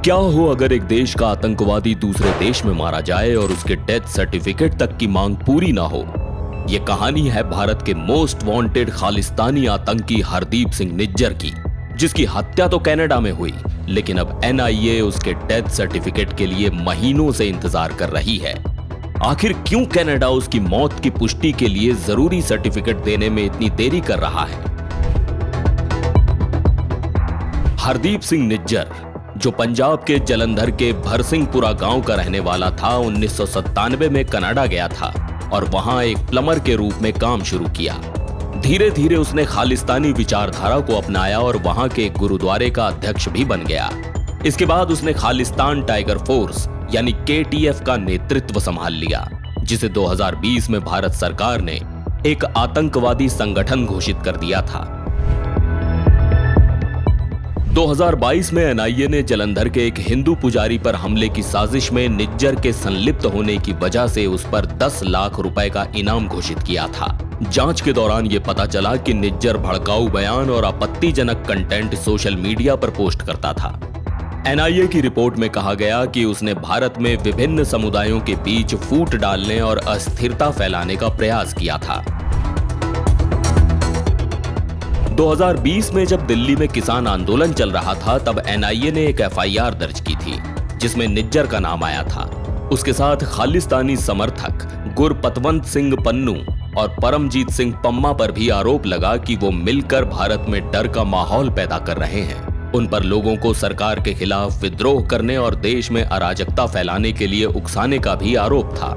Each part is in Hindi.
क्या हो अगर एक देश का आतंकवादी दूसरे देश में मारा जाए और उसके डेथ सर्टिफिकेट तक की मांग पूरी ना हो। यह कहानी है भारत के मोस्ट वांटेड खालिस्तानी आतंकी हरदीप सिंह निज्जर की, जिसकी हत्या तो कनाडा में हुई, लेकिन अब एनआईए उसके डेथ सर्टिफिकेट के लिए महीनों से इंतजार कर रही है। आखिर क्यों कनाडा उसकी मौत की पुष्टि के लिए जरूरी सर्टिफिकेट देने में इतनी देरी कर रहा है? हरदीप सिंह निज्जर, जो पंजाब के जलंधर के भरसिंहपुरा गांव का रहने वाला था, 1997 में कनाडा गया था और वहां एक प्लम्बर के रूप में काम शुरू किया। धीरे धीरे उसने खालिस्तानी विचारधारा को अपनाया और वहां के एक गुरुद्वारे का अध्यक्ष भी बन गया। इसके बाद उसने खालिस्तान टाइगर फोर्स यानी KTF का नेतृत्व संभाल लिया, जिसे 2020 में भारत सरकार ने एक आतंकवादी संगठन घोषित कर दिया था। 2022 में एनआईए ने जलंधर के एक हिंदू पुजारी पर हमले की साजिश में निज्जर के संलिप्त होने की वजह से उस पर 10 लाख रुपए का इनाम घोषित किया था। जांच के दौरान यह पता चला कि निज्जर भड़काऊ बयान और आपत्तिजनक कंटेंट सोशल मीडिया पर पोस्ट करता था। एनआईए की रिपोर्ट में कहा गया कि उसने भारत में विभिन्न समुदायों के बीच फूट डालने और अस्थिरता फैलाने का प्रयास किया था। 2020 में जब दिल्ली में किसान आंदोलन चल रहा था, तब एनआईए ने एक FIR दर्ज की थी, जिसमें निज्जर का नाम आया था। उसके साथ खालिस्तानी समर्थक गुरपतवंत सिंह पन्नू और परमजीत सिंह पम्मा पर भी आरोप लगा कि वो मिलकर भारत में डर का माहौल पैदा कर रहे हैं। उन पर लोगों को सरकार के खिलाफ विद्रोह करने और देश में अराजकता फैलाने के लिए उकसाने का भी आरोप था।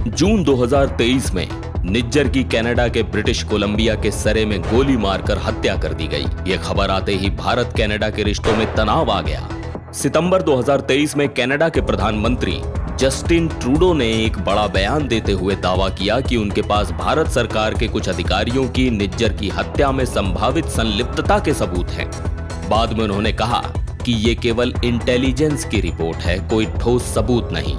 जून 2023 में निज्जर की कनाडा के ब्रिटिश कोलंबिया के सरे में गोली मारकर हत्या कर दी गई। यह खबर आते ही भारत कनाडा के रिश्तों में तनाव आ गया। सितंबर 2023 में कनाडा के प्रधानमंत्री जस्टिन ट्रूडो ने एक बड़ा बयान देते हुए दावा किया कि उनके पास भारत सरकार के कुछ अधिकारियों की निज्जर की हत्या में संभावित संलिप्तता के सबूत हैं। बाद में उन्होंने कहा कि यह केवल इंटेलिजेंस की रिपोर्ट है, कोई ठोस सबूत नहीं।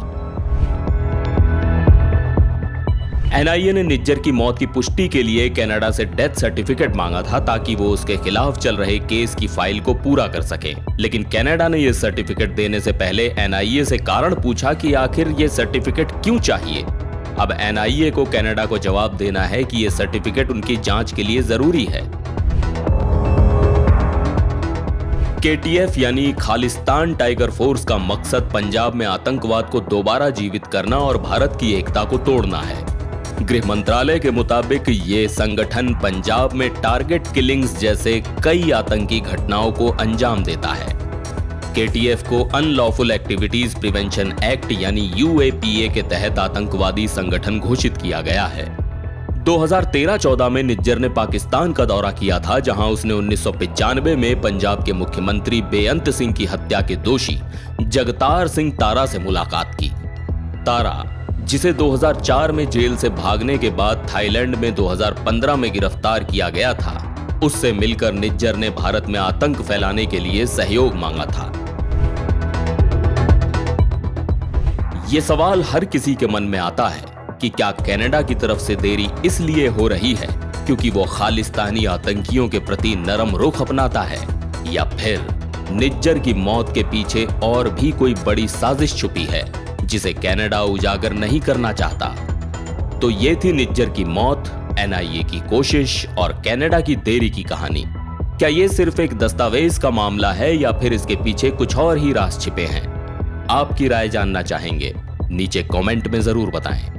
एनआईए ने निज्जर की मौत की पुष्टि के लिए कनाडा से डेथ सर्टिफिकेट मांगा था, ताकि वो उसके खिलाफ चल रहे केस की फाइल को पूरा कर सके। लेकिन कनाडा ने यह सर्टिफिकेट देने से पहले एनआईए से कारण पूछा कि आखिर यह सर्टिफिकेट क्यों चाहिए। अब एनआईए को कनाडा को जवाब देना है कि यह सर्टिफिकेट उनकी जांच के लिए जरूरी है। KTF यानी खालिस्तान टाइगर फोर्स का मकसद पंजाब में आतंकवाद को दोबारा जीवित करना और भारत की एकता को तोड़ना है। गृह मंत्रालय के मुताबिक ये संगठन पंजाब में टारगेट किलिंग्स जैसे कई आतंकी घटनाओं को अंजाम देता है। KTF को अनलॉफुल एक्टिविटीज प्रिवेंशन एक्ट यानी UAPA के तहत आतंकवादी संगठन घोषित किया गया है। 2013-14 में निज्जर ने पाकिस्तान का दौरा किया था, जहां उसने 1995 में पंजाब के मुख्यमंत्री बेअंत सिंह की हत्या के दोषी जगतार सिंह तारा से मुलाकात की। तारा, जिसे 2004 में जेल से भागने के बाद थाईलैंड में 2015 में गिरफ्तार किया गया था, उससे मिलकर निज्जर ने भारत में आतंक फैलाने के लिए सहयोग मांगा था। यह सवाल हर किसी के मन में आता है कि क्या कनाडा की तरफ से देरी इसलिए हो रही है क्योंकि वो खालिस्तानी आतंकियों के प्रति नरम रुख अपनाता है, या फिर निज्जर की मौत के पीछे और भी कोई बड़ी साजिश छुपी है जिसे कनाडा उजागर नहीं करना चाहता। तो ये थी निज्जर की मौत, एनआईए की कोशिश और कनाडा की देरी की कहानी। क्या ये सिर्फ एक दस्तावेज का मामला है या फिर इसके पीछे कुछ और ही राज छिपे हैं? आपकी राय जानना चाहेंगे, नीचे कमेंट में जरूर बताएं।